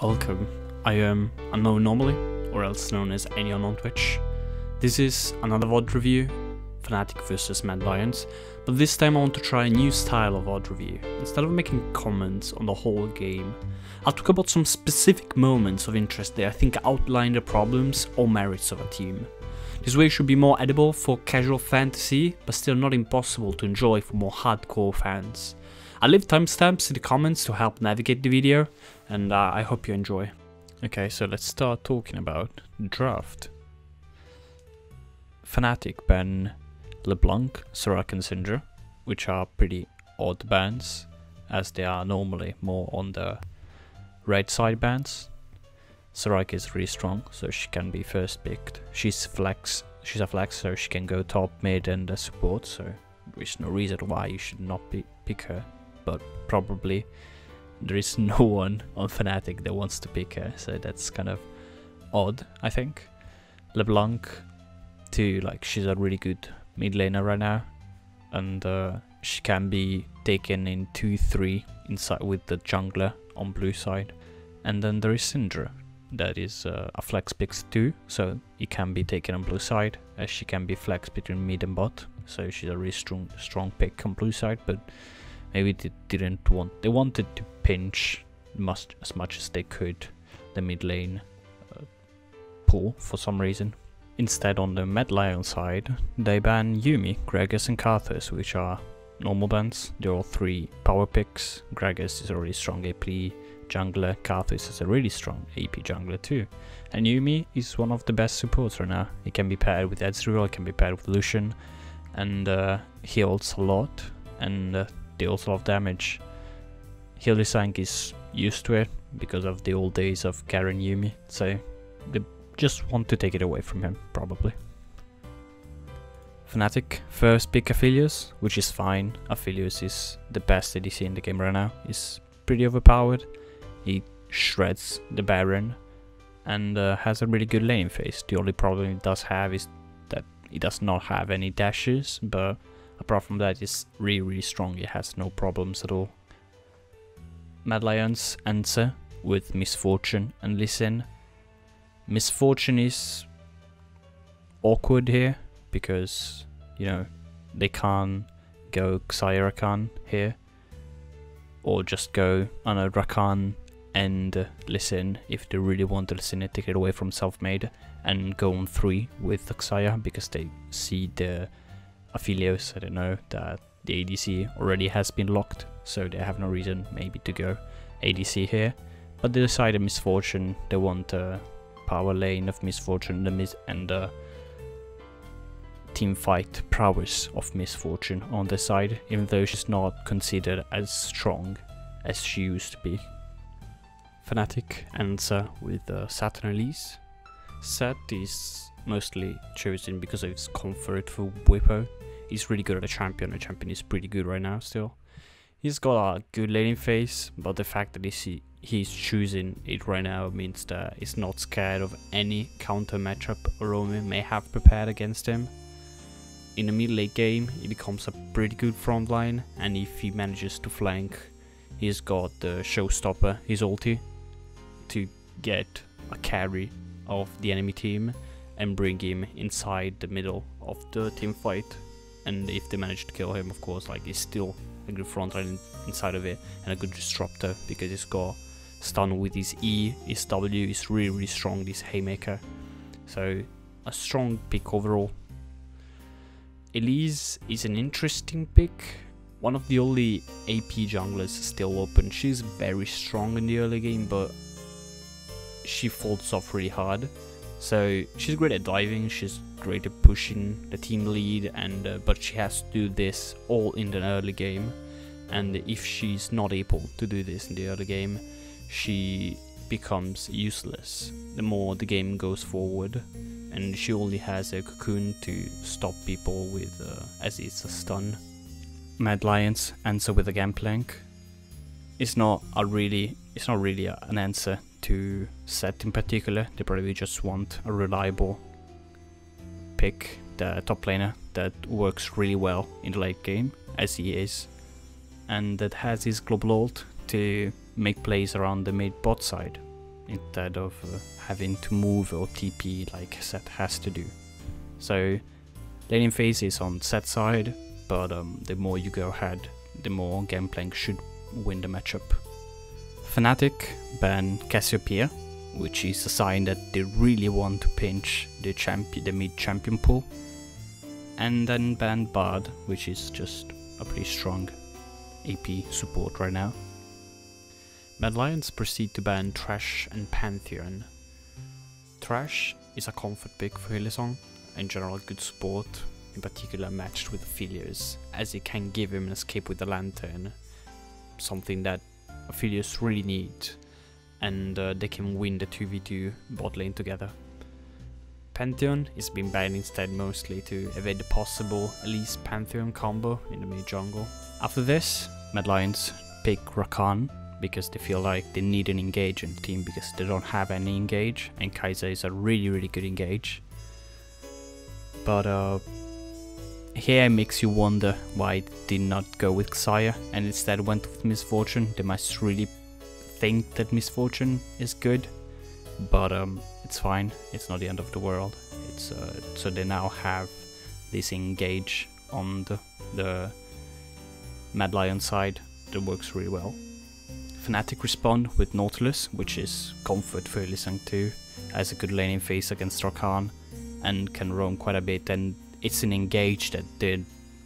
Welcome, I am Unknown Normally, or else known as Anion on Twitch. This is another Vod Review, Fnatic vs Mad Lions, but this time I want to try a new style of Vod Review. Instead of making comments on the whole game, I'll talk about some specific moments of interest that I think outline the problems or merits of a team. This way should be more edible for casual fantasy, but still not impossible to enjoy for more hardcore fans. I'll leave timestamps in the comments to help navigate the video, and I hope you enjoy. Okay, so let's start talking about the draft. Fnatic ban LeBlanc, Soraka and Syndra, which are pretty odd bans, as they are normally more on the right side bans. Soraka is really strong, so she can be first picked. She's a flex, so she can go top, mid and support, so there's no reason why you should not pick her. But probably there is no one on Fnatic that wants to pick her, so that's kind of odd, I think. LeBlanc too, like, she's a really good mid laner right now, and she can be taken in 2-3 inside with the jungler on blue side. And then there is Syndra, that is a flex pick too, so it can be taken on blue side, as she can be flex between mid and bot, so she's a really strong pick on blue side. But maybe they wanted to pinch as much as they could the mid lane pool for some reason. Instead, on the Mad Lion side, they ban Yuumi, Gragas and Karthus, which are normal bans. They're all three power picks. Gragas is a really strong AP jungler, Karthus is a really strong AP jungler too. And Yuumi is one of the best supports right now. It can be paired with Ezreal, it can be paired with Lucian, and heals a lot, and deals a lot of damage. Hildisang is used to it because of the old days of Garen Yuumi, so they just want to take it away from him, probably. Fnatic first pick Aphelios, which is fine. Aphelios is the best ADC in the game right now. He's pretty overpowered. He shreds the Baron and has a really good laning phase. The only problem he does have is that he does not have any dashes, but apart from that, he's really strong. He has no problems at all. Mad Lions answer with Misfortune and Lee Sin. Misfortune is awkward here because, you know, they can't go Xayah Rakan here, or just go on a Rakan and Lee Sin if they really want to Lee Sin, take it away from self-made and go on 3 with Xayah, because they see the Aphelios, I don't know, that the ADC already has been locked, so they have no reason maybe to go ADC here. But they decided Misfortune, they want a power lane of Misfortune and the team fight prowess of Misfortune on the side, even though she's not considered as strong as she used to be. Fnatic answer with Saturn Elise. Sett is mostly chosen because of his comfort for Whippo. He's really good at a champion. The champion is pretty good right now still. He's got a good laning phase, but the fact that he's choosing it right now means that he's not scared of any counter matchup Romy may have prepared against him. In the mid-late game, he becomes a pretty good frontline, and if he manages to flank, he's got the showstopper, his ulti, to get a carry of the enemy team and bring him inside the middle of the team fight. And if they manage to kill him, of course, like, he's still a good frontline inside of it and a good disruptor, because he's got stun with his E, his W is really strong, this Haymaker. So a strong pick overall. Elise is an interesting pick. One of the only AP junglers still open. She's very strong in the early game, but she falls off really hard. So she's great at diving, she's great at pushing the team lead, and but she has to do this all in the early game. And if she's not able to do this in the early game, she becomes useless the more the game goes forward, and she only has a cocoon to stop people with as it's a stun. Mad Lions answer with a Gangplank. It's not really an answer to Sett in particular. They probably just want a reliable pick, the top laner that works really well in the late game, as he is, and that has his global ult to make plays around the mid bot side. instead of having to move or TP like Set has to do. So laning phase is on Set side, but the more you go ahead, the more Gangplank should win the matchup. Fnatic ban Cassiopeia, which is a sign that they really want to pinch the mid champion pool, and then ban Vod, which is just a pretty strong AP support right now. Mad Lions proceed to ban Thresh and Pantheon. Thresh is a comfort pick for Hylissang, in general good support, in particular matched with Aphelios, as it can give him an escape with the Lantern, something that Aphelios really need, and they can win the 2v2 bot lane together. Pantheon is being banned instead mostly to evade the possible LEC Pantheon combo in the mid jungle. After this, Mad Lions pick Rakan because they feel like they need an engage in the team because they don't have any engage, and Kai'Sa is a really good engage. But here it makes you wonder why they did not go with Xayah and instead went with Misfortune. They must really think that Misfortune is good, but it's fine, it's not the end of the world. It's so they now have this engage on the Mad Lion side that works really well. Fnatic respond with Nautilus, which is comfort for Hylissang too, has a good laning phase against Rakan and can roam quite a bit, and it's an engage that they're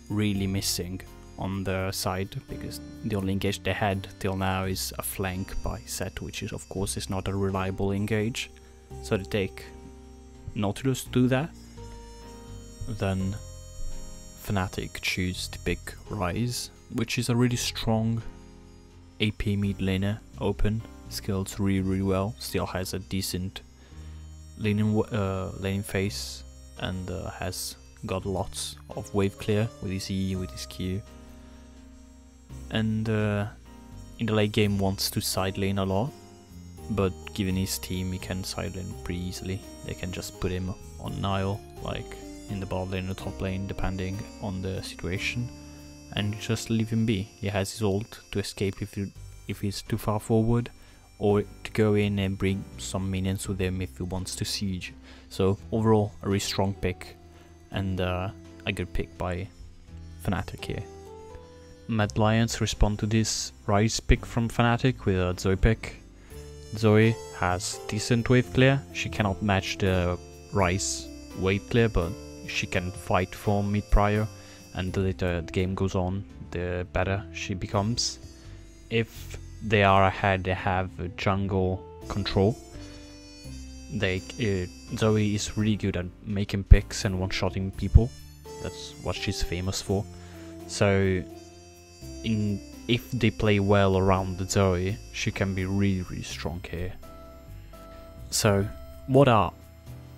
really missing on the side, because the only engage they had till now is a flank by Set, which is of course is not a reliable engage. So they take Nautilus to do that. Then Fnatic choose to pick Ryze, which is a really strong AP mid laner, open, skills really well, still has a decent laning phase, and has got lots of wave clear with his E, with his Q. And in the late game wants to side lane a lot, but given his team he can side lane pretty easily. They can just put him on Nile, like in the bot lane or top lane, depending on the situation, and just leave him be. He has his ult to escape if he's too far forward, or to go in and bring some minions with him if he wants to siege. So overall a really strong pick, and a good pick by Fnatic here. Mad Lions respond to this Ryze pick from Fnatic with a Zoe pick. Zoe has decent wave clear, she cannot match the Ryze wave clear, but she can fight for mid prior, and the later the game goes on, the better she becomes. If they are ahead, they have jungle control. Zoe is really good at making picks and one-shotting people. That's what she's famous for. So if they play well around the Zoe, she can be really strong here. So what are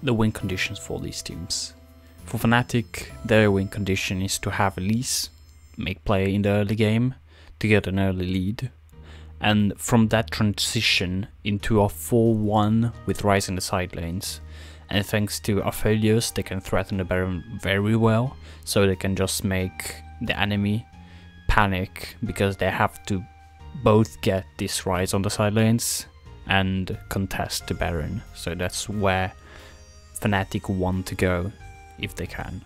the win conditions for these teams? For Fnatic, their win condition is to have LEC make play in the early game to get an early lead, and from that transition into a 4-1 with Ryze in the side lanes. And thanks to Aphelios, they can threaten the Baron very well, so they can just make the enemy panic, because they have to both get this Ryze on the side lanes and contest the Baron. So that's where Fnatic want to go if they can.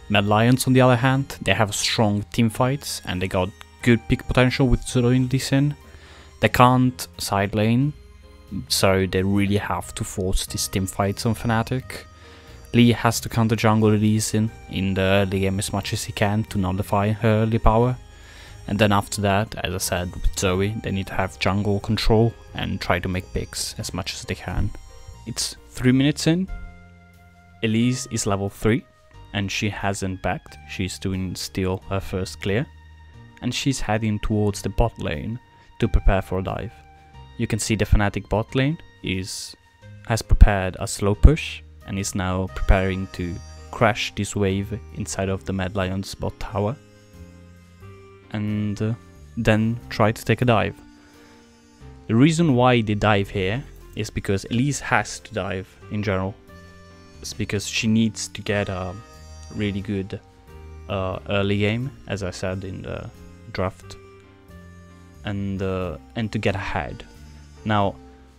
Mad Lions on the other hand, they have strong team fights and they got good pick potential with Zoro in Lee Sin. They can't side lane, so they really have to force these team fights on Fnatic. Lee has to counter jungle Lee Sin in the early game as much as he can to nullify her early power. And then after that, as I said with Zoe, they need to have jungle control and try to make picks as much as they can. It's 3 minutes in. Elise is level 3 and she hasn't backed. She's doing still her first clear. And she's heading towards the bot lane to prepare for a dive. You can see the Fnatic bot lane has prepared a slow push and is now preparing to crash this wave inside of the Mad Lions bot tower. And then try to take a dive. The reason why they dive here is because Elise has to dive in general. It's because she needs to get a really good early game, as I said in the draft, and to get ahead. Now,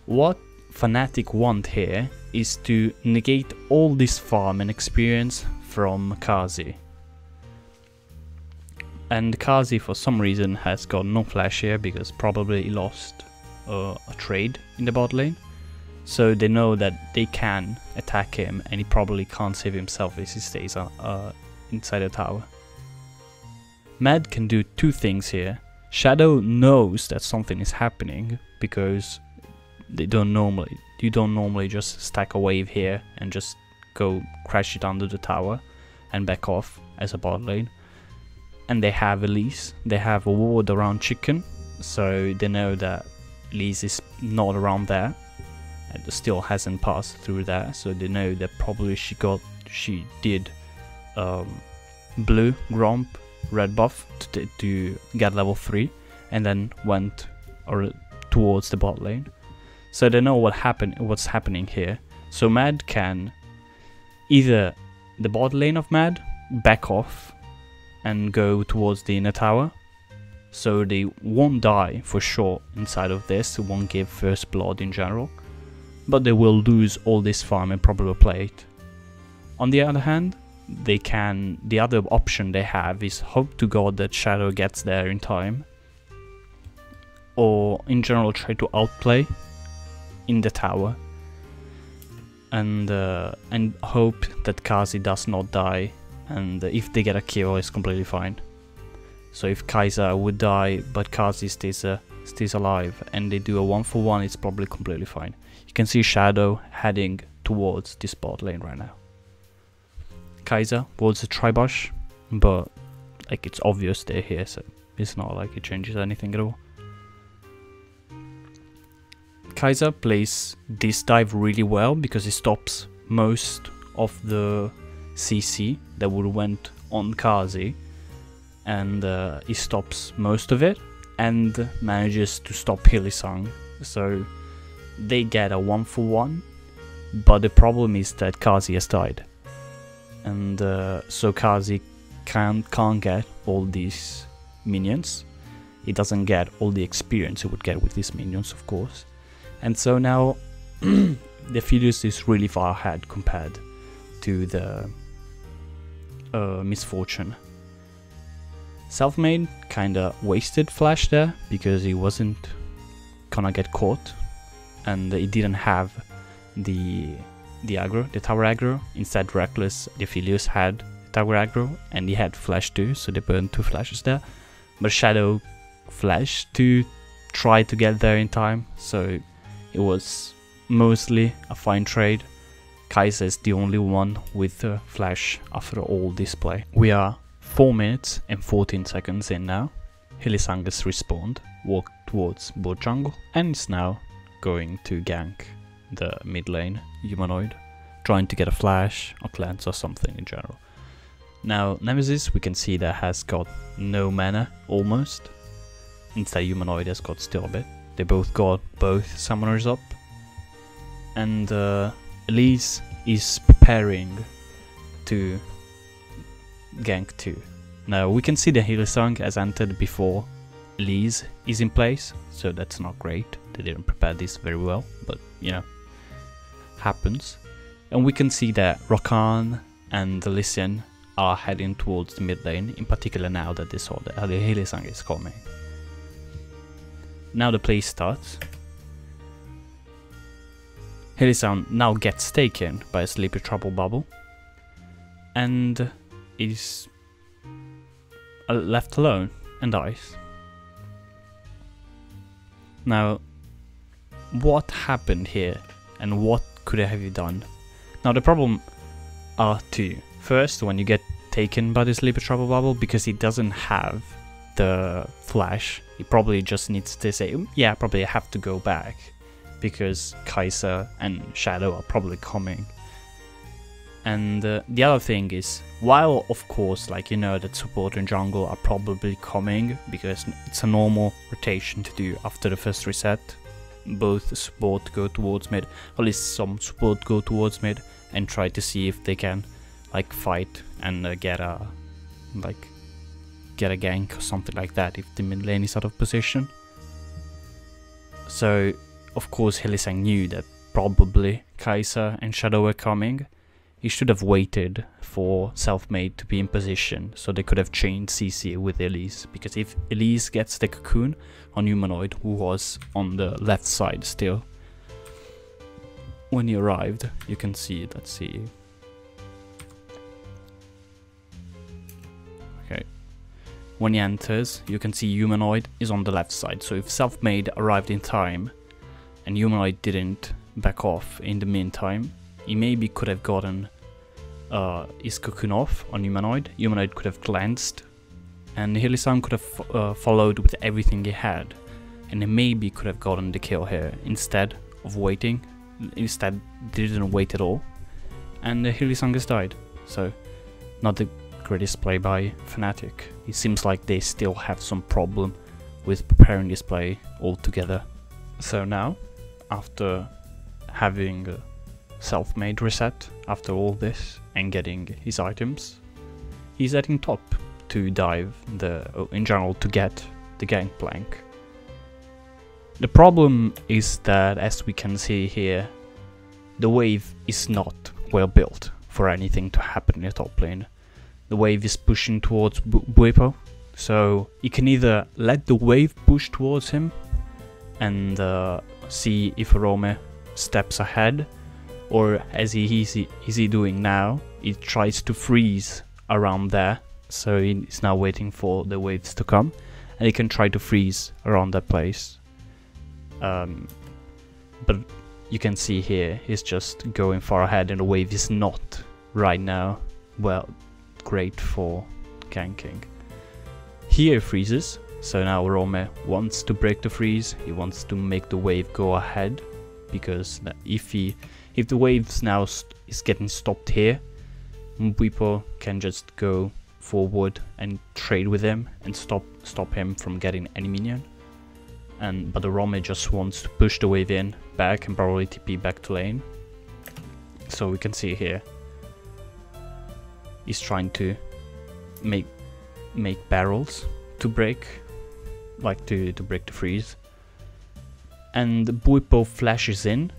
what Fnatic want here is to negate all this farm and experience from Kazi. And Kazi for some reason has got no flash here because probably he lost a trade in the bot lane. So they know that they can attack him and he probably can't save himself if he stays inside the tower. Mad can do two things here. Shadow knows that something is happening because you don't normally just stack a wave here and just go crash it under the tower and back off as a bot lane. And they have Elise, they have a ward around chicken, so they know that Elise is not around there and still hasn't passed through there, so they know that probably she did blue gromp red buff to get level 3 and then went towards the bot lane. So they know what's happening here. So Mad can either the bot lane of Mad back off and go towards the inner tower, so they won't die for sure inside of this, it won't give first blood in general, but they will lose all this farm and probably play it. On the other hand, the other option they have is hope to god that Shadow gets there in time, or in general try to outplay in the tower and hope that Kazi does not die, and if they get a kill it's completely fine. So if Kai'Sa would die but Kazi stays alive and they do a 1-for-1, it's probably completely fine. You can see Shadow heading towards this bot lane right now. Kai'Sa was a Tribush, but like it's obvious they're here, so it's not like it changes anything at all. Kai'Sa plays this dive really well because he stops most of the CC that would went on Kazi, and he stops most of it and manages to stop Hylissang, so they get a 1-for-1, but the problem is that Kazi has died, and so Kazi can't get all these minions. He doesn't get all the experience he would get with these minions, of course, and so now the Philius is really far ahead compared to the Misfortune. Selfmade kinda wasted flash there because he wasn't gonna get caught and he didn't have the aggro, the tower aggro. Instead Reckless, the Philius had tower aggro and he had flash too, so they burned 2 flashes there. But Shadow flashed to try to get there in time, so it was mostly a fine trade. Kai'Sa is the only one with a flash after all this play. We are 4 minutes and 14 seconds in now. Hylissang has respawned, walked towards bot jungle, and is now going to gank the mid lane humanoid, trying to get a flash or cleanse or something in general. Now Nemesis, we can see that has got no mana almost. Instead humanoid has got still a bit. They both got both summoners up, and Elise is preparing to gank 2. Now we can see the Hylissang has entered before Elise is in place, so that's not great. They didn't prepare this very well, but you know, happens. And we can see that Rakan and the Lycian are heading towards the mid lane, in particular now that they saw that the Hylissang is coming. Now the play starts. Hylissang now gets taken by a Sleepy Trouble Bubble and is left alone and dies. Now, what happened here and what could I have done? Now the problem are 2. First, when you get taken by the Sleepy Trouble Bubble, because he doesn't have the flash, he probably just needs to say, yeah, probably I have to go back, because Kai'Sa and Shadow are probably coming. And the other thing is, while of course, like, you know that support and jungle are probably coming, because it's a normal rotation to do after the first reset, both support go towards mid, or at least some support go towards mid, and try to see if they can like fight and get a gank or something like that if the mid lane is out of position. So of course Hylissang knew that probably Kai'Sa and Shadow were coming, he should have waited for Selfmade to be in position, so they could have chained CC with Elise, because if Elise gets the cocoon on Humanoid, who was on the left side still, when he arrived, you can see, let's see. Okay. When he enters, you can see Humanoid is on the left side, so if Selfmade arrived in time, and Humanoid didn't back off in the meantime, he maybe could have gotten his cocoon off on Humanoid. Humanoid could have glanced, and Hylissang could have followed with everything he had, and he maybe could have gotten the kill here instead of waiting. Instead, didn't wait at all, and Hylissang has died. So, not the greatest play by Fnatic. It seems like they still have some problem with preparing this play altogether. So now, after having Selfmade reset after all this and getting his items, he's heading top to dive in general to get the gangplank. The problem is that, as we can see here, the wave is not well built for anything to happen in the top lane. The wave is pushing towards Bwipo, so he can either let the wave push towards him and see if Arome steps ahead, or as he doing now, he tries to freeze around there, so he's now waiting for the waves to come, and he can try to freeze around that place. But you can see here, he's just going far ahead, and the wave is not right now well great for ganking. Here he freezes, so now Rome wants to break the freeze. He wants to make the wave go ahead, because if the waves now is getting stopped here, Bwipo can just go forward and trade with him and stop him from getting any minion. But the Rome just wants to push the wave in back and probably TP back to lane. So we can see here, he's trying to make barrels to break, like to break the freeze. And Bwipo flashes in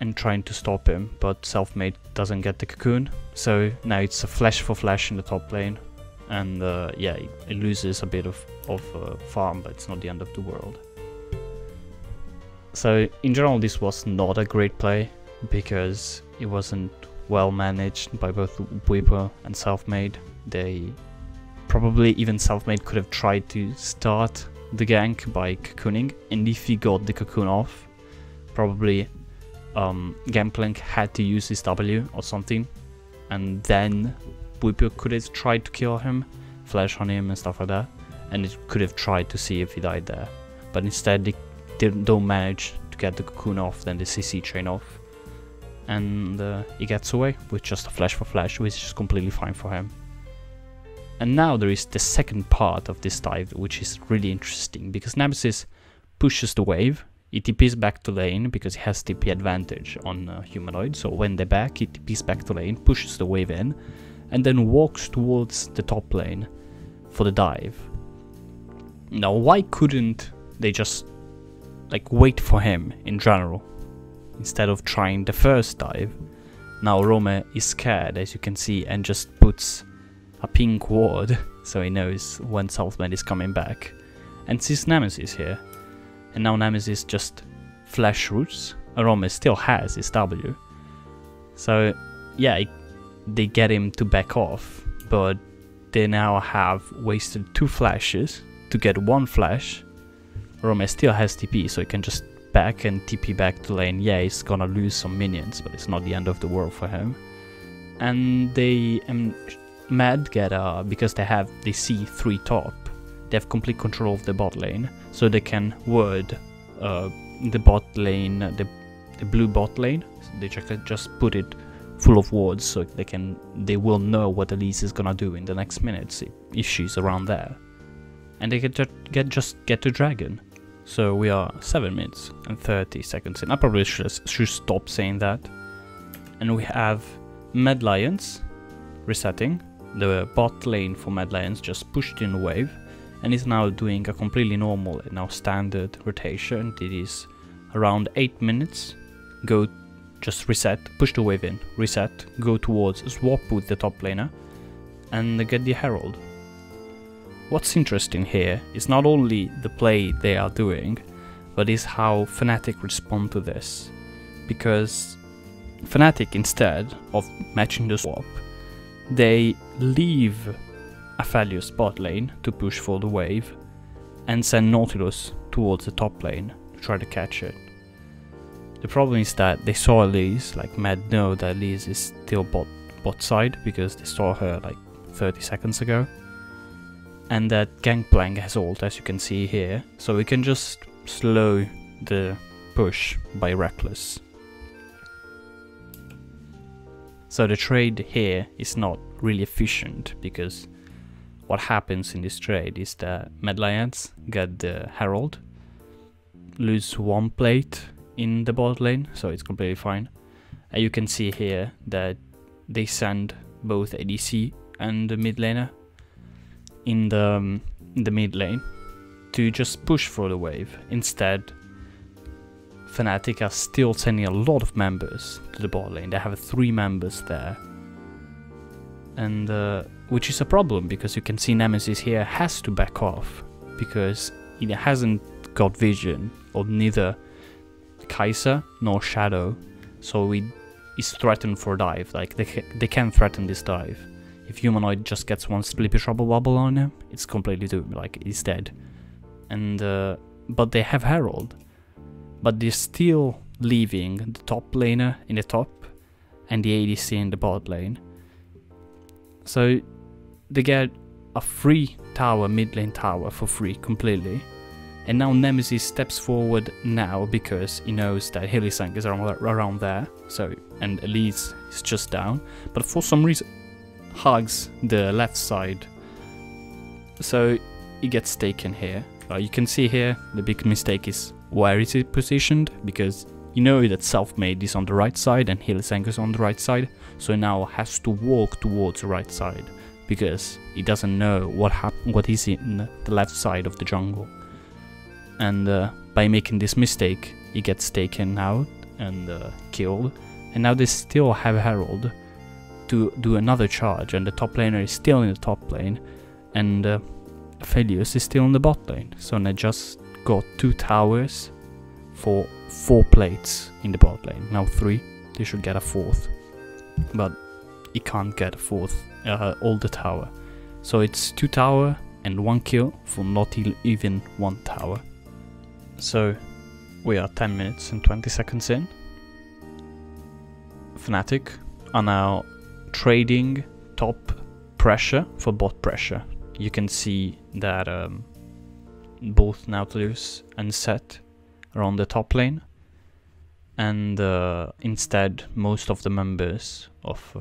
and trying to stop him, but Selfmade doesn't get the cocoon. So now it's a flash for flash in the top lane. And yeah, it loses a bit of farm, but it's not the end of the world. So in general, this was not a great play, because it wasn't well managed by both Bwipo and Selfmade. They probably, even Selfmade could have tried to start the gank by cocooning, and if he got the cocoon off, probably Gangplank had to use his W or something, and then Bwipo could have tried to kill him, flash on him and stuff like that, and it could have tried to see if he died there. But instead they don't manage to get the cocoon off, then the CC chain off, and he gets away with just a flash for flash, which is completely fine for him. And now there is the second part of this dive, which is really interesting, because Nemesis pushes the wave, he TPs back to lane because he has TP advantage on Humanoid, so when they're back, he TPs back to lane, pushes the wave in, and then walks towards the top lane for the dive. Now, why couldn't they just like wait for him in general instead of trying the first dive? Now Rome is scared, as you can see, and just puts a pink ward so he knows when Selfmade is coming back, and sees Nemesis here. And now Nemesis just flash roots. Rome still has his W, so yeah, they get him to back off, but they now have wasted 2 flashes to get 1 flash. Rome still has TP, so he can just back and TP back to lane. Yeah, he's gonna lose some minions, but it's not the end of the world for him. And they Mad get because they see 3 top, they have complete control of the bot lane, so they can ward the bot lane, the blue bot lane. So they just put it full of wards, so they will know what Elise is gonna do in the next minutes if she's around there, and they can just get the dragon. So we are 7 minutes and 30 seconds in. I probably should stop saying that. And we have Mad Lions resetting. The bot lane for Mad Lions just pushed in a wave, and is now doing a completely normal and now standard rotation. It is around 8 minutes go, just reset, push the wave in, reset, go towards, swap with the top laner, and get the Herald. What's interesting here is not only the play they are doing, but is how Fnatic respond to this. Because Fnatic, instead of matching the swap, they leave Aphelios bot lane to push for the wave and send Nautilus towards the top lane to try to catch it. The problem is that they saw Elise, like Mad know that Elise is still bot side because they saw her like 30 seconds ago. And that Gangplank has ult, as you can see here, so we can just slow the push by Reckless. So the trade here is not really efficient, because what happens in this trade is that Mad Lions get the Herald, lose one plate in the bot lane, so it's completely fine. And you can see here that they send both ADC and the mid laner in the mid lane to just push for the wave. Instead, Fnatic are still sending a lot of members to the bot lane. They have 3 members there, and which is a problem, because you can see Nemesis here has to back off because he hasn't got vision of neither Kai'Sa nor Shadow, so he's threatened for dive. Like they can threaten this dive. If Humanoid just gets one Slippy Trouble Bubble on him, it's completely doomed, like he's dead. And but they have Herald, but they're still leaving the top laner in the top and the ADC in the bot lane. So they get a free tower, mid lane tower for free completely. And now Nemesis steps forward now because he knows that Hylissang is around there. So, and Elise is just down, but for some reason hugs the left side, so he gets taken here. You can see here the big mistake is where is it positioned, because you know that Selfmade is on the right side and Hylissang is on the right side, so now has to walk towards the right side because he doesn't know what is in the left side of the jungle. And by making this mistake, he gets taken out and killed. And now they still have Herald to do another charge, and the top laner is still in the top lane, and Aphelios is still in the bot lane. So they just got 2 towers for 4 plates in the bot lane. Now 3, they should get a 4th, but he can't get a 4th, all the tower. So it's 2 tower and 1 kill for not even 1 tower. So we are 10 minutes and 20 seconds in. Fnatic are now trading top pressure for bot pressure. You can see that both Nautilus and Set are on the top lane, and instead most of the members of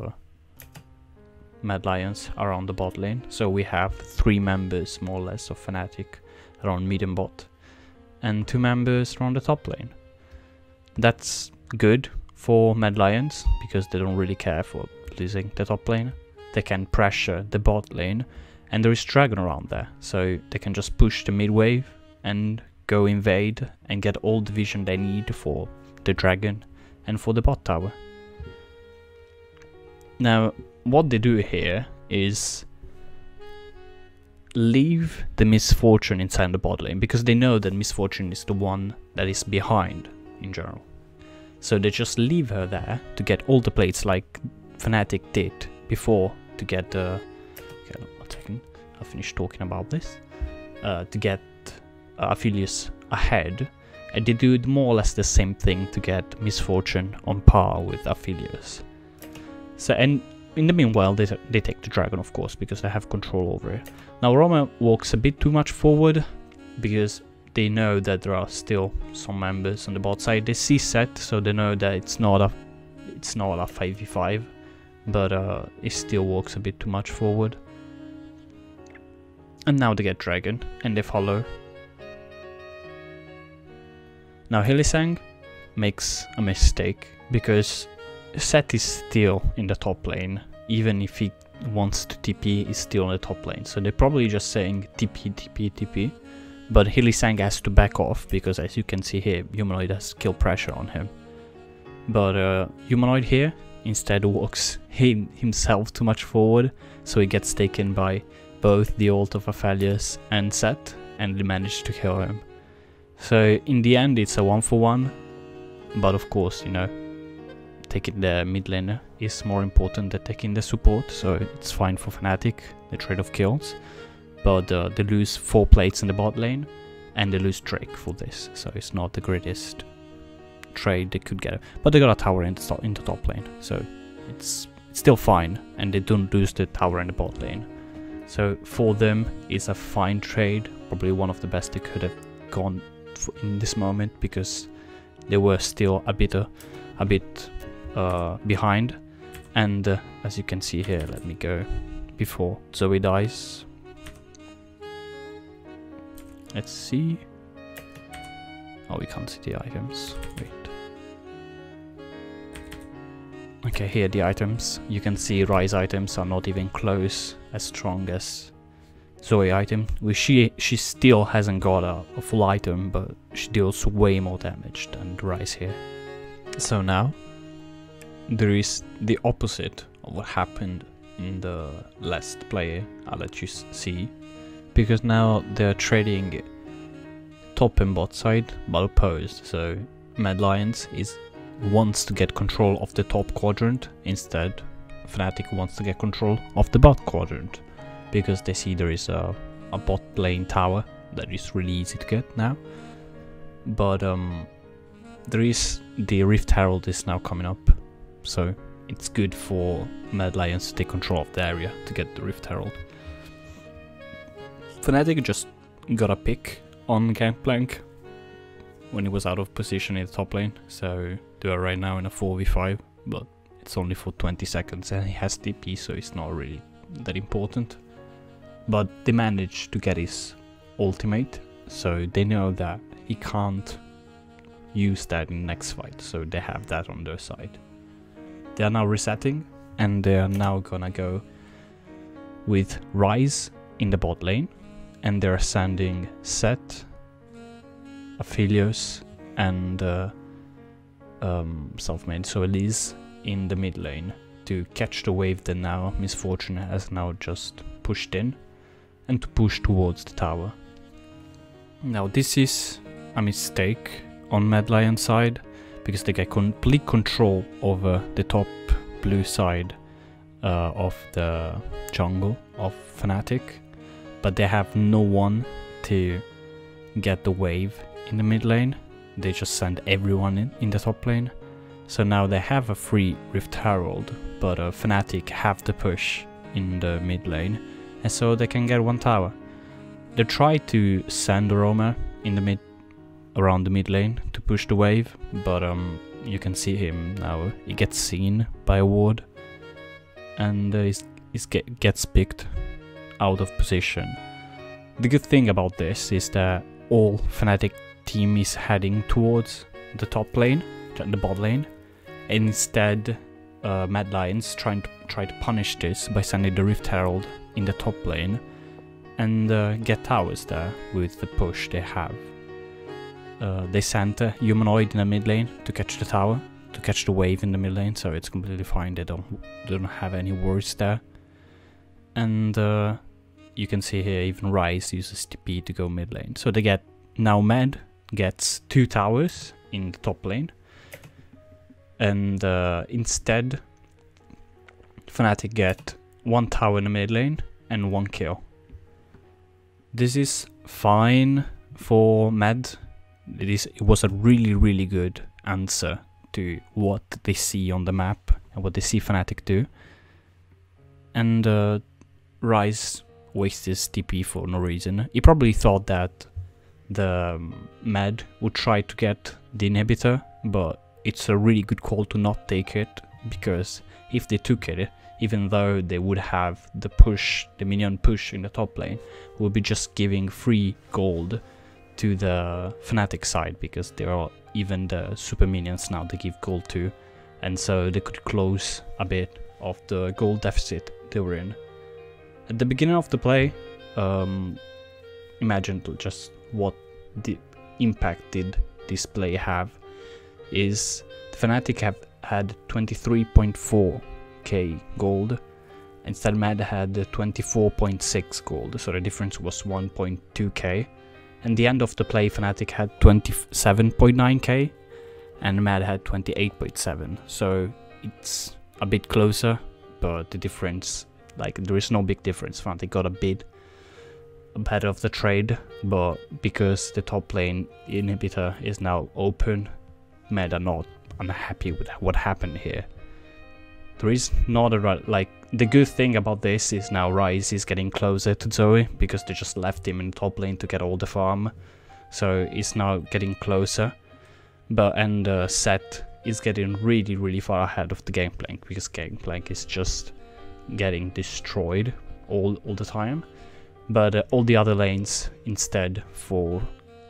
Mad Lions are on the bot lane. So we have 3 members more or less of Fnatic around mid and bot, and 2 members around the top lane. That's good for Mad Lions because they don't really care for losing the top lane. They can pressure the bot lane, and there is dragon around there, so they can just push the mid wave and go invade and get all the vision they need for the dragon and for the bot tower. Now what they do here is leave the Misfortune inside the bot lane, because they know that Misfortune is the one that is behind in general. So they just leave her there to get all the plates like Fnatic did before, to get okay, one second, I'll finish talking about this, to get Aphelios ahead, and they do more or less the same thing to get Misfortune on par with Aphelios. So, and in the meanwhile they take the dragon, of course, because they have control over it. Now Roma walks a bit too much forward because they know that there are still some members on the bot side. They see Set, so they know that it's not a 5v5, but it still walks a bit too much forward. And now they get dragon and they follow. Now Hylissang makes a mistake because Set is still in the top lane. Even if he wants to TP, he's still in the top lane. So they're probably just saying TP, TP, TP. But Hylissang has to back off because, as you can see here, Humanoid has kill pressure on him. But Humanoid here instead walks himself too much forward, so he gets taken by both the ult of Aphelios and Set, and they manage to kill him. So in the end it's a 1-for-1, but of course, you know, taking the mid lane is more important than taking the support, so it's fine for Fnatic, the trade of kills. But they lose 4 plates in the bot lane, and they lose Drake for this, so it's not the greatest trade they could get. But they got a tower in the top lane, so it's still fine, and they don't lose the tower in the bot lane. So for them, it's a fine trade, probably one of the best they could have gone for in this moment, because they were still a bit behind. And as you can see here, let me go before Zoe dies. Let's see. Oh, we can't see the items. Wait. Okay, here the items. You can see Ryze items are not even close as strong as Zoe item. She still hasn't got a full item, but she deals way more damage than Ryze here. So now there is the opposite of what happened in the last play. I'll let you see, because now they're trading top and bot side, but opposed. So Mad Lions wants to get control of the top quadrant, instead Fnatic wants to get control of the bot quadrant, because they see there is a bot lane tower that is really easy to get now. But there is the Rift Herald is now coming up, so it's good for Mad Lions to take control of the area to get the Rift Herald. Fnatic just got a pick on Gangplank when he was out of position in the top lane, so they are right now in a 4v5, but it's only for 20 seconds and he has TP, so it's not really that important. But they managed to get his ultimate, so they know that he can't use that in the next fight, so they have that on their side. They are now resetting, and they are now gonna go with Ryze in the bot lane, and they're sending Set, Aphelios, and self-made, so Elise in the mid lane to catch the wave that now Misfortune has now just pushed in, and to push towards the tower. Now this is a mistake on Mad Lion side, because they get complete control over the top blue side of the jungle of Fnatic, but they have no one to get the wave in the mid lane. They just send everyone in the top lane. So now they have a free Rift Herald, but Fnatic have the push in the mid lane, and so they can get one tower. They try to send Aroma in the around the mid lane to push the wave, but you can see him now. He gets seen by a ward, and gets picked out of position. The good thing about this is that all Fnatic team is heading towards the top lane, the bot lane. Instead, Mad Lions try to punish this by sending the Rift Herald in the top lane and get towers there with the push they have. They sent a Humanoid in the mid lane to catch the tower, to catch the wave in the mid lane, so it's completely fine. They don't have any worries there. And you can see here even Ryze uses TP to go mid lane. So they get now Mad gets 2 towers in the top lane, and instead Fnatic get 1 tower in the mid lane and 1 kill. This is fine for Mad. It was a really good answer to what they see on the map and what they see Fnatic do. And Ryze wastes his TP for no reason. He probably thought that the Mad would try to get the inhibitor, but it's a really good call to not take it, because if they took it, even though they would have the push, the minion push in the top lane, would be just giving free gold to the Fnatic side, because there are even the super minions now they give gold to, and so they could close a bit of the gold deficit they were in. At the beginning of the play, imagine just what the impact did this play have, is the Fnatic have had 23.4k gold, instead Mad had 24.6 gold, so the difference was 1.2k. And the end of the play, Fnatic had 27.9k and Mad had 28.7, so it's a bit closer, but the difference, like, there is no big difference. Fnatic got a bit better of the trade, but because the top lane inhibitor is now open, Mad are not unhappy with what happened here. There is not a, like, the good thing about this is now Ryze is getting closer to Zoe, because they just left him in top lane to get all the farm, so he's now getting closer. And Seth is getting really far ahead of the Gangplank, because Gangplank is just getting destroyed all the time. But all the other lanes instead for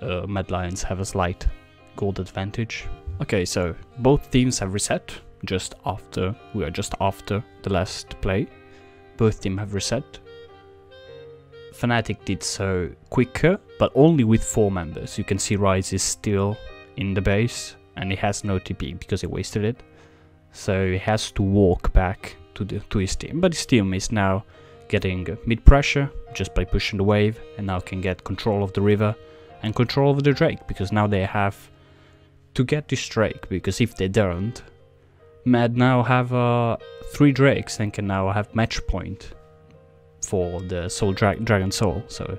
Mad Lions have a slight gold advantage. Okay, so both teams have reset we are just after the last play. Both teams have reset. Fnatic did so quicker, but only with 4 members. You can see Ryze is still in the base, and he has no TP because he wasted it. So he has to walk back to his team. But his team is now getting mid pressure just by pushing the wave, and now can get control of the river and control of the Drake, because now they have to get this Drake, because if they don't, Mad now have 3 Drakes and can now have match point for the Dragon Soul. So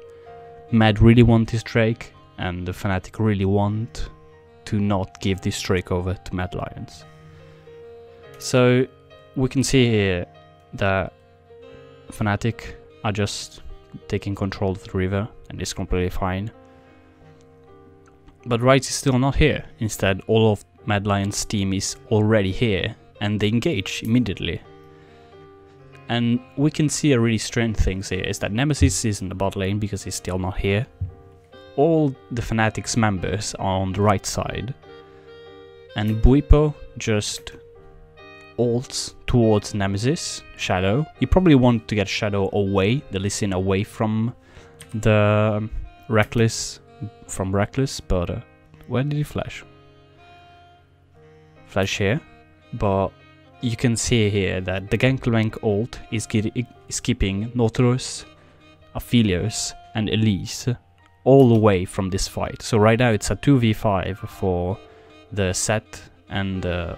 Mad really want this Drake, and the Fnatic really want to not give this Drake over to Mad Lions. So we can see here that Fnatic are just taking control of the river, and it's completely fine. But Ryze is still not here. Instead, all of Mad Lions' team is already here, and they engage immediately. And we can see a really strange thing here, is that Nemesis is in the bot lane because he's still not here. All the Fnatic's members are on the right side, and Buipo just ults towards Nemesis, Shadow. He probably wanted to get Shadow away, the Lee Sin away from the Reckless, but where did he flash? Flash here, but you can see here that the Gangplank ult is keeping Nautilus, Aphelios and Elise all away from this fight. So right now it's a 2v5 for the Seth and the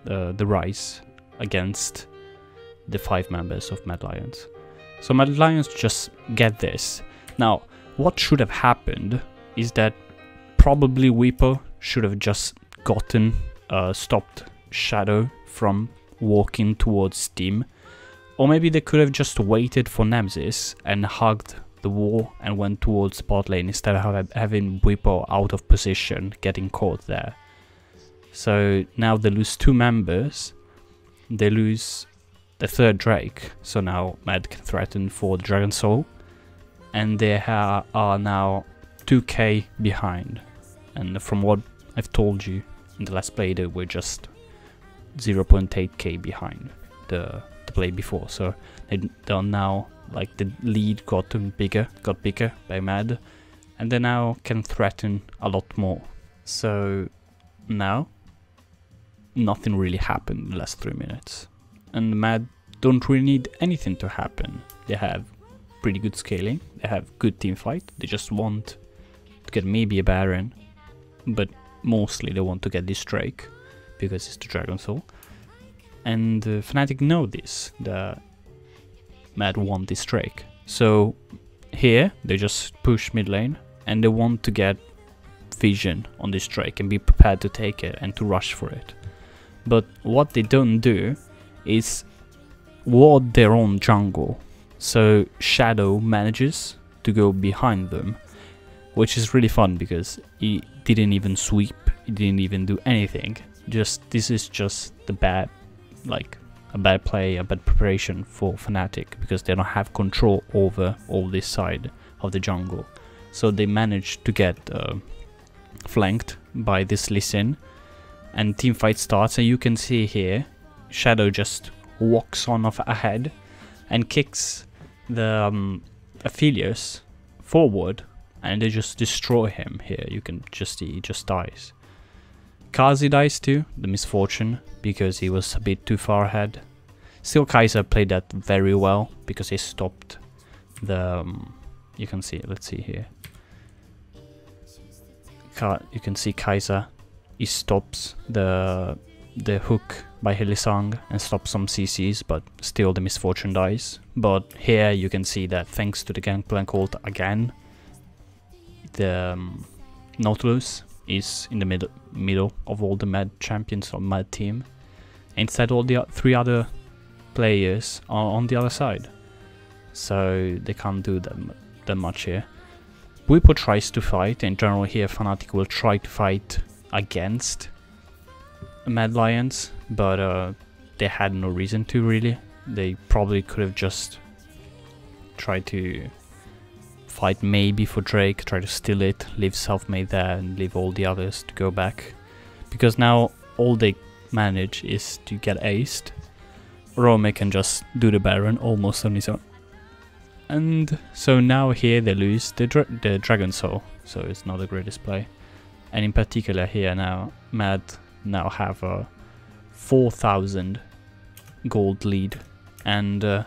Ryze against the 5 members of Mad Lions. So Mad Lions just get this. Now, what should have happened is that probably Buipo should have just stopped Shadow from walking towards team, or maybe they could have just waited for Nemesis and hugged the wall and went towards bot lane instead of having Buipo out of position, getting caught there. So now they lose 2 members, they lose the 3rd Drake, so now Mad can threaten for the Dragon Soul, and they are now 2k behind. And from what I've told you in the last play, they were just 0.8k behind the play before, so they are now, like, the lead got bigger by Mad, and they now can threaten a lot more. So now nothing really happened in the last 3 minutes, and Mad don't really need anything to happen. They have pretty good scaling, they have good team fight, they just want to get maybe a Baron, but mostly they want to get this Drake because it's the Dragon Soul. And Fnatic know this, that Mad want this Drake. So here they just push mid lane, and they want to get vision on this Drake and be prepared to take it and to rush for it. But what they don't do is ward their own jungle. So Shadow manages to go behind them, which is really fun because he didn't even sweep, he didn't even do anything. This is just the bad, like, a bad play, a bad preparation for Fnatic, because they don't have control over all this side of the jungle. So they managed to get flanked by this Lee Sin, and team fight starts, and you can see here Shadow just walks on ahead and kicks the Aphelios forward, and they just destroy him here. You can just see he just dies. Kazi dies too, the misfortune, because he was a bit too far ahead. Still, Kaiser played that very well because he stopped the... you can see, let's see here. You can see Kaiser, he stops the hook by Hylissang and stops some CCs, but still the misfortune dies. But here you can see that thanks to the Gangplank ult again, the Nautilus is in the middle of all the Mad champions or Mad team. Instead, all the 3 other players are on the other side, so they can't do that much here. Wipo tries to fight. In general here, Fnatic will try to fight against Mad Lions, but they had no reason to really. They probably could have just tried to fight maybe for Drake, try to steal it, leave Selfmade there and leave all the others to go back. Because now all they manage is to get aced. Rome can just do the Baron almost on his own. And so now here they lose the Dragon Soul, so it's not the greatest play. And in particular here now, Mad now have a 4,000 gold lead and are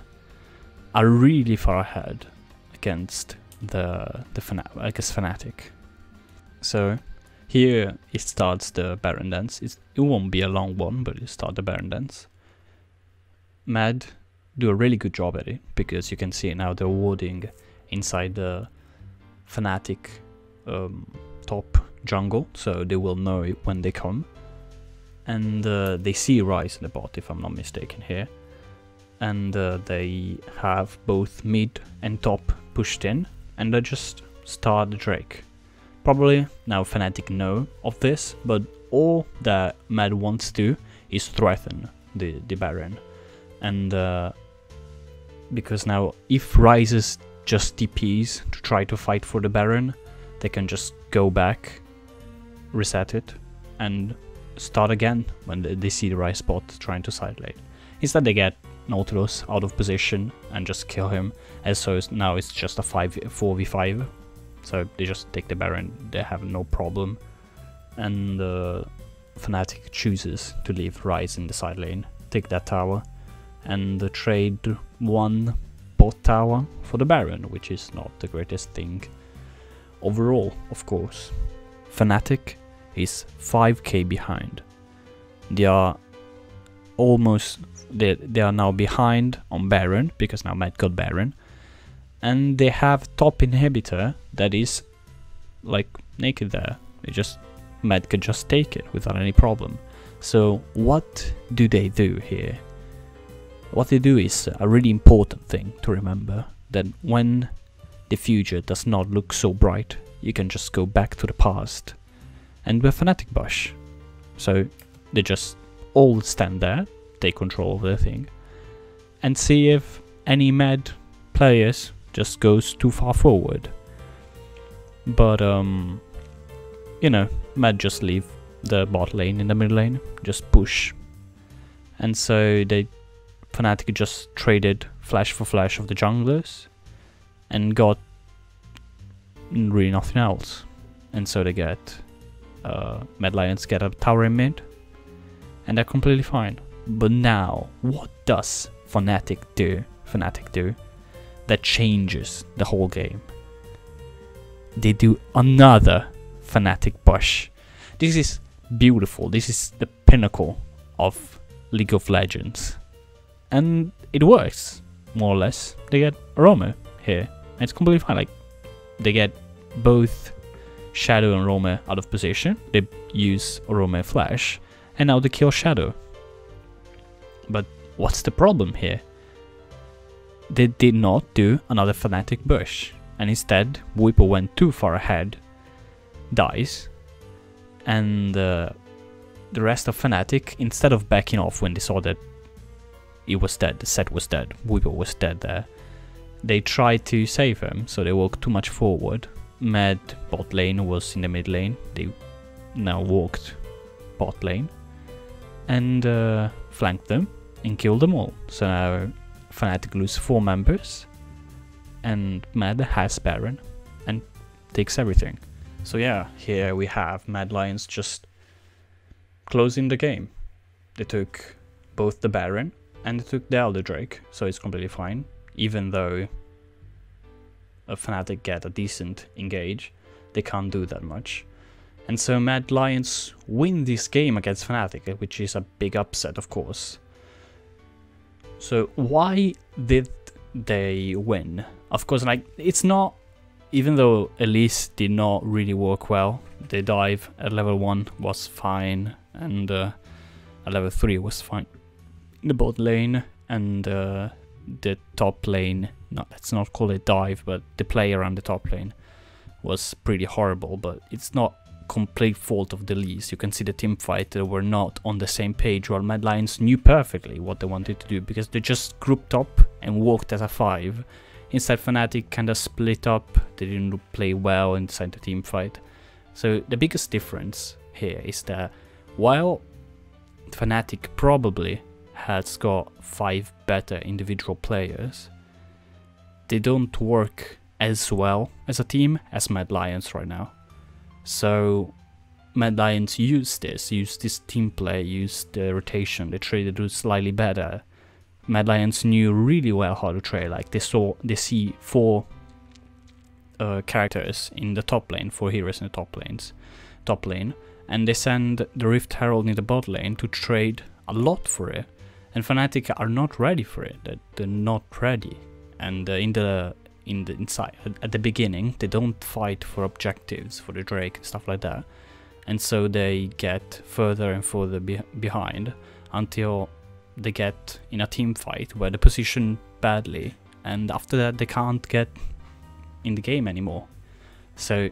really far ahead against the Fnatic. So here it starts the Baron dance. It won't be a long one, but it starts the Baron dance. Mad do a really good job at it, because you can see now they're warding inside the Fnatic top jungle, so they will know it when they come. And they see Ryze in the bot, if I'm not mistaken here. And they have both mid and top pushed in, and they just start the Drake. Probably now Fnatic know of this, but all that Mad wants to is threaten the Baron. And because now if Ryze just TPs to try to fight for the Baron, they can just go back, reset it, and start again when they see the Ryze bot trying to side lane. Instead they get Nautilus out of position and just kill him, and so now it's just a 4v5, so they just take the Baron, they have no problem. And Fnatic chooses to leave Ryze in the side lane, take that tower, and trade one bot tower for the Baron, which is not the greatest thing overall, of course. Fnatic is 5k behind. They are almost, they are now behind on Baron, because now Mad got Baron, and they have top inhibitor that is like naked there. Mad could just take it without any problem. So what do they do here? What they do is a really important thing to remember, that when the future does not look so bright, you can just go back to the past. And we're Fnatic Bush. So they just all stand there, take control of their thing, and see if any Mad players just goes too far forward. But you know, Mad just leave the bot lane in the mid lane, just push. And so Fnatic just traded flash for flash of the junglers and got really nothing else. And so they get Mad Lions get a tower in mid, and they're completely fine. But now, what does Fnatic do that changes the whole game? They do another Fnatic push. This is beautiful. This is the pinnacle of League of Legends. And it works, more or less. They get Rome here, and it's completely fine. Like, they get both Shadow and Rome out of position. They use Rome flash, and now they kill Shadow. But what's the problem here? They did not do another Fnatic push, and instead Wipo went too far ahead, dies, and the rest of Fnatic, instead of backing off when they saw that he was dead, the set was dead, Wipo was dead there, they tried to save him, so they walked too much forward. Mad bot lane was in the mid lane, they now walked bot lane and flanked them and killed them all. So now Fnatic lose 4 members and Mad has Baron and takes everything. So yeah, here we have Mad Lions just closing the game. They took both the Baron and they took the Elder Drake, so it's completely fine, even though a Fnatic get a decent engage, they can't do that much. And so Mad Lions win this game against Fnatic, which is a big upset, of course. So why did they win? Of course, like, it's not, even though Elise did not really work well, the dive at level 1 was fine, and at level 3 was fine. The bot lane and the top lane, no, let's not call it dive, but the play around the top lane was pretty horrible, but it's not complete fault of the LEC. You can see the team fight, they were not on the same page, while Mad Lions knew perfectly what they wanted to do, because they just grouped up and walked as a 5. Instead, Fnatic kind of split up, they didn't play well inside the team fight. So the biggest difference here is that while Fnatic probably has got 5 better individual players, they don't work as well as a team as Mad Lions right now. So Mad Lions use this team play, use the rotation, they try to do slightly better. Mad Lions knew really well how to trade, like they see 4 characters in the top lane, 4 heroes in the top lane, and they send the Rift Herald in the bot lane to trade a lot for it. And Fnatic are not ready for it, they're not ready. And inside at the beginning they don't fight for objectives for the Drake and stuff like that, and so they get further and further behind until they get in a team fight where they position badly, and after that they can't get in the game anymore. So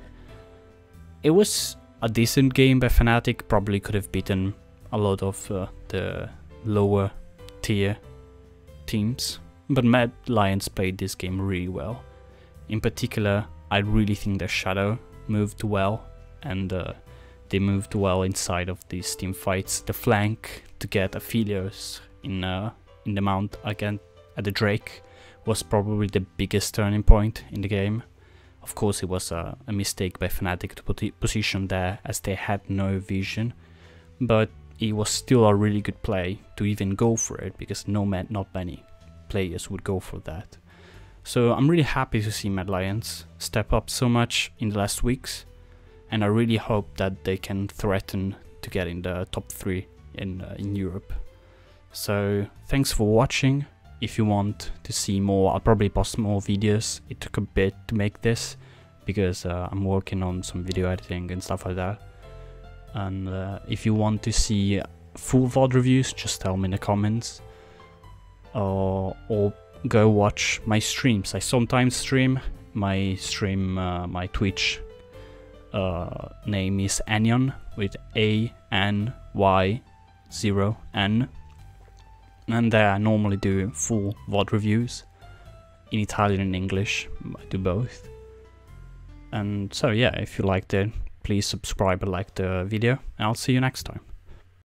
it was a decent game by Fnatic, probably could have beaten a lot of the lower tier teams, but Mad Lions played this game really well. In particular, I really think their Shadow moved well, and they moved well inside of these team fights. The flank to get Aphelios in the mount again at the Drake was probably the biggest turning point in the game. Of course, it was a mistake by Fnatic to put position there, as they had no vision, but it was still a really good play to even go for it, because not many players would go for that. So I'm really happy to see Mad Lions step up so much in the last weeks, and I really hope that they can threaten to get in the top 3 in Europe. So thanks for watching. If you want to see more, I'll probably post more videos. It took a bit to make this, because I'm working on some video editing and stuff like that. And if you want to see full VOD reviews, just tell me in the comments, or go watch my streams. I sometimes stream. My Twitch name is Anion with ANY0N, and there I normally do full VOD reviews in Italian and English. I do both. And so yeah, if you liked it, please subscribe and like the video, and I'll see you next time.